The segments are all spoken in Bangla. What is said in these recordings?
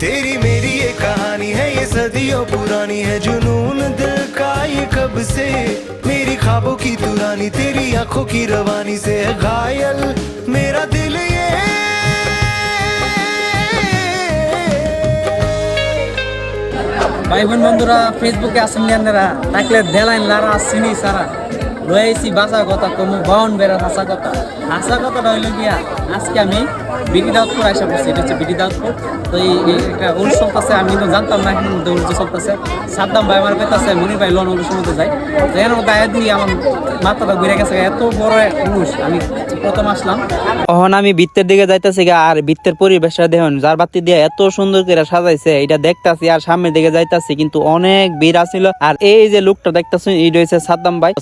तेरी मेरी ये कहानी है, ये सदियों पुरानी है, जुनून दिल का ये कब से, मेरी ख्वाबों की तू रानी, तेरी आंखों की रवानी से है घायल मेरा दिल ये। ভাই বোন বন্ধুরা ফেসবুকে আসেন আপনারা থাকলে দেলাইন লারা চিনি সারা রয়েছি বাসা কথা কমু বাউন বেড়া হাসা কথাটা হইল গিয়া আজকে আমি বিডি দাউদপুর আসা করছি। এটা হচ্ছে বিডি দাউদপুর। তো এই একটা উর্স চলতেছে, আমি কিন্তু জানতাম না এখন মধ্যে উর্স চলতেছে। সাদ্দাম ভাই আমার কাছে মনির ভাই লোন উর্সের মধ্যে যাই, তো এর মধ্যে আয়া দিয়ে আমার মাথাটা ঘুরে গেছে। এত বড় উর্স আমি প্রথম আসলাম। তখন আমি বৃত্তের দিকে যাইতেছি আর বৃত্তের পরিবেশটা দেখুন, যার বাতি দিয়ে এত সুন্দর করে সাজাইছে এটা দেখতেছি আর সামনের দিকে যাইতেছি কিন্তু অনেক ভিড় আছিল। আর এই যে লোকটা দেখতেছেন এই রয়েছে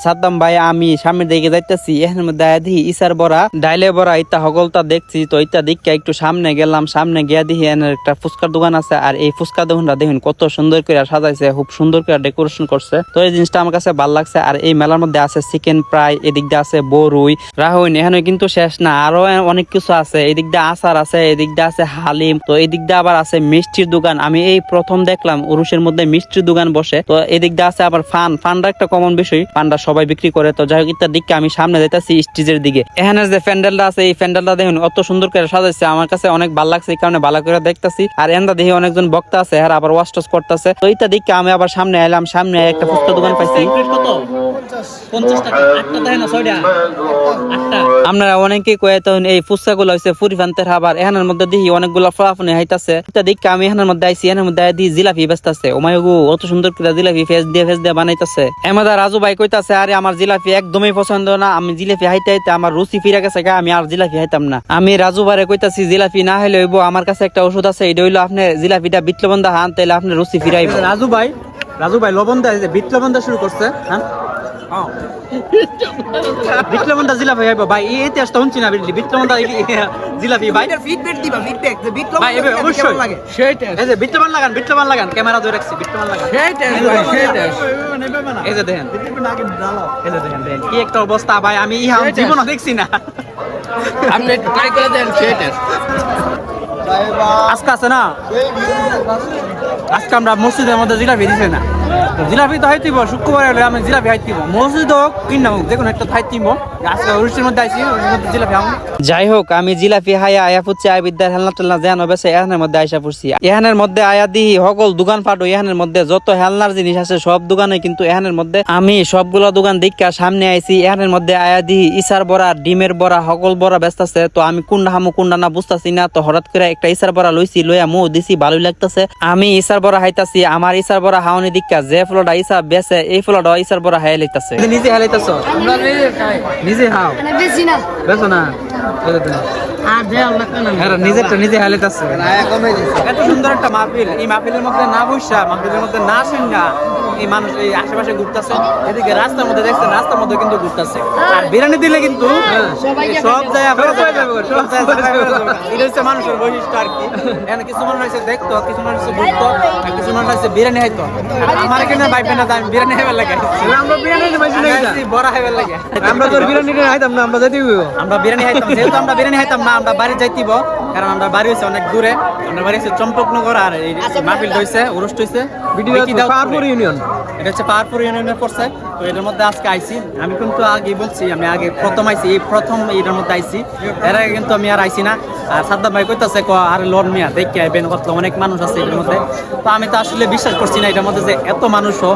সাদ্দাম ভাই আমি সামনের দিকে যাইতেছি, এর মধ্যে দেখি ইসার বড়া ডাইলে বড়া ইতা হগলটা দেখছি। তো ইতা দিকে একটু সামনে গেলাম, সামনে গিয়া দেখি একটা ফুচকার দোকান আছে। আর এই ফুচকার দোকানটা দেখুন কত সুন্দর করে সাজাইছে, খুব সুন্দর করে ডেকোরেশন করছে। তো এই জিনিসটা আমার কাছে ভালো লাগছে। আর এই মেলার মধ্যে আছে চিকেন ফ্রাই, এদিক দিয়ে আছে বরুই রাহুইন, এখানে কিন্তু শেষ না, আরো অনেক কিছু আছে। এদিক দিয়ে আচার আছে, এদিক দিয়ে আছে হালিম, তো এদিক দিয়ে আবার আছে মিষ্টির দোকান। আমি এই প্রথম দেখলাম উরুষের মধ্যে মিষ্টির দোকান বসে। তো এদিক দিয়ে আছে আবার ফান্ডা একটা কমন বিষয়, ফান্ডা সবাই বিক্রি করে। তো যাই হোক ইত্যার দিকে আমি সামনে যাইতেছি স্টেজের দিকে। এখানে যে প্যান্ডেলটা আছে এই প্যান্ডেলটা দেখুন অত সুন্দর করে সাজাইছে, আমার কাছে অনেক ভালো লাগছে, এই কারণে ভালো করে দেখতেছি। আর এন্দা দেখি অনেকজন বক্তা আছে, হ্যাঁ আবার ওয়াশ টস করতেছে। তো ইত্যার দিকে আমি আবার সামনে এলাম, সামনে একটা ফুচকা দোকান পাইছি। আপনারা অনেকেই কয়ে তখন এই ফুচকা গুলো হচ্ছে ফুরিফান্তের খাবার। এখানের মধ্যে দেখি অনেকগুলো ফলাফনি হাইতাছে। দিকে আমি এখানের মধ্যে আইসি, এখানের মধ্যে দিয়ে জিলাপি বেচতেছে। ওমাইগু অত সুন্দর করে জিলাপি ফেস দিয়ে বানাইতেছে। এমাদা রাজু ভাই কইতাছে আরে আমার জিলাপি একদমই পছন্দ না, আমি জিলাপি হাইতে হাইতে আমার রুচি ফিরে গেছে, আমি আর জিলাপি হাইতাম না। আমি রাজু ভাইরে কইতাছি জিলাপি না হইলে হইব, আমার কাছে একটা ওষুধ আছে, এটা হইলো আপনি জিলাপিটা বিট লবণ দা হান, তাইলে আপনি রুচি ফিরাইব। রাজু ভাই লবণ দা বিট লবণ দা শুরু করছে। হ্যাঁ বিটলবনটা জিলাপি ভাই ভাই এই টেস্টটা শুনছি না, বিটলবনটা জিলাপি ভাই ফিডব্যাক দিবা, ফিডব্যাক যে বিটলবন ভাই অবশ্যই সেই টেস্ট। এই যে বিটলবন লাগান ক্যামেরা ধরে রাখছি, বিটলবন লাগান সেই টেস্ট ভাই, সেই টেস্ট। এই যে দেখেন এই যে দেখেন কি একটা অবস্থা ভাই, আমি জীবনে দেখছি না। আপনি একটু ট্রাই করে দেন, সেই টেস্ট। আজকে আছে না, আজকে আমরা মসজিদের মধ্যে জিলাপি দিছে না, জিলাপি তো হাইতিব শুক্রবার হলে আমি জিলাপি হাইতিব মসজিদ হোক কিনা হোক দেখুন একটা হাইতিব। আজকে উড়িষ্যার মধ্যে আইছি, উড়িষ্যার মধ্যে জিলাপি আমি যাই হোক আমি জিলাপি হাইয়া আয়া ফুটছি আয় বিদ্যার হেলনা টেলনা যেন বেছে এখানের মধ্যে আইসা পড়ছি। এখানের মধ্যে আয়া দিহি সকল দোকান পাটো, এখানের মধ্যে যত হেলনার জিনিস আছে সব দোকানে, কিন্তু এখানের মধ্যে আমি সবগুলো দোকান দেখা সামনে আইছি। এখানের মধ্যে আয়া দিহি ইসার বড়া ডিমের বড়া সকল বড়া ব্যস্ত আছে। তো আমি কোনটা হামু কোনটা না বুঝতেছি না, তো হঠাৎ করে একটা ইসার বড়া লইছি, লইয়া মো দিছি, ভালোই লাগতেছে। আমি ইসার বড়া হাইতাছি, আমার ইসার বড়া হাওনি দিকা যে ফলটা ইসা বেছে এই ফলটা ইসার বড়া হাই লাইতাছে। নিজে হাই লাইতাছ, আমরা নিজে হাও না বেশি না বেশি না আর দেও লাগতে না, আরে নিজেরটা নিজে হাই লাইতাছে। এত সুন্দর একটা মাহফিল, এই মাহফিলের মধ্যে না বইসা মাহফিলের মধ্যে না শুন না এই মানুষ এই আশেপাশে ঘুরতেছে, এদিকে রাস্তার মধ্যে দেখছেন রাস্তার মধ্যে কিন্তু ঘুরতেছে। আর বিরিয়ানি দিলে কিন্তু সব জায়গায় এটা হচ্ছে মানুষের বৈশিষ্ট্য আর কি। এখানে কিছু মানুষ আছে দেখতো, কিছু মানুষ আছে ঘুরতো, আর কিছু মানুষ আছে বিরিয়ানি খাইতো। আমার এখানে ভাইবে না আমি বিরিয়ানি খাইবার লাগে, আমরা বিরিয়ানি বড় খাইবার লাগে। আমরা তো বিরিয়ানি খাইতাম না, আমরা যাইতেই আমরা বিরিয়ানি খাইতাম। যেহেতু আমরা বিরিয়ানি খাইতাম না আমরা বাড়ি যাইতেইব, কারণ আমরা বাড়ি হচ্ছে অনেক দূরে, আমরা বাড়ি হচ্ছে চম্পকনগর। আর এই মাহফিল হইছে উরুষ্ট হইছে পাহাড়পুর ইউনিয়ন, এটা হচ্ছে পাহাড়পুর ইউনিয়নের পড়ছে। তো এটার মধ্যে আজকে আইছি, আমি কিন্তু আগে বলছি আমি আগে প্রথম আইছি, এই প্রথম এটার মধ্যে আইছি, এর আগে কিন্তু আমি আর আইছি না। আর সাদ্দাম ভাই কইতাছে আর লোন মিয়া দেখি আইবেন, অনেক মানুষ আছে এটার মধ্যে। তো আমি তো আসলে বিশ্বাস করছি না এটার মধ্যে যে এত মানুষও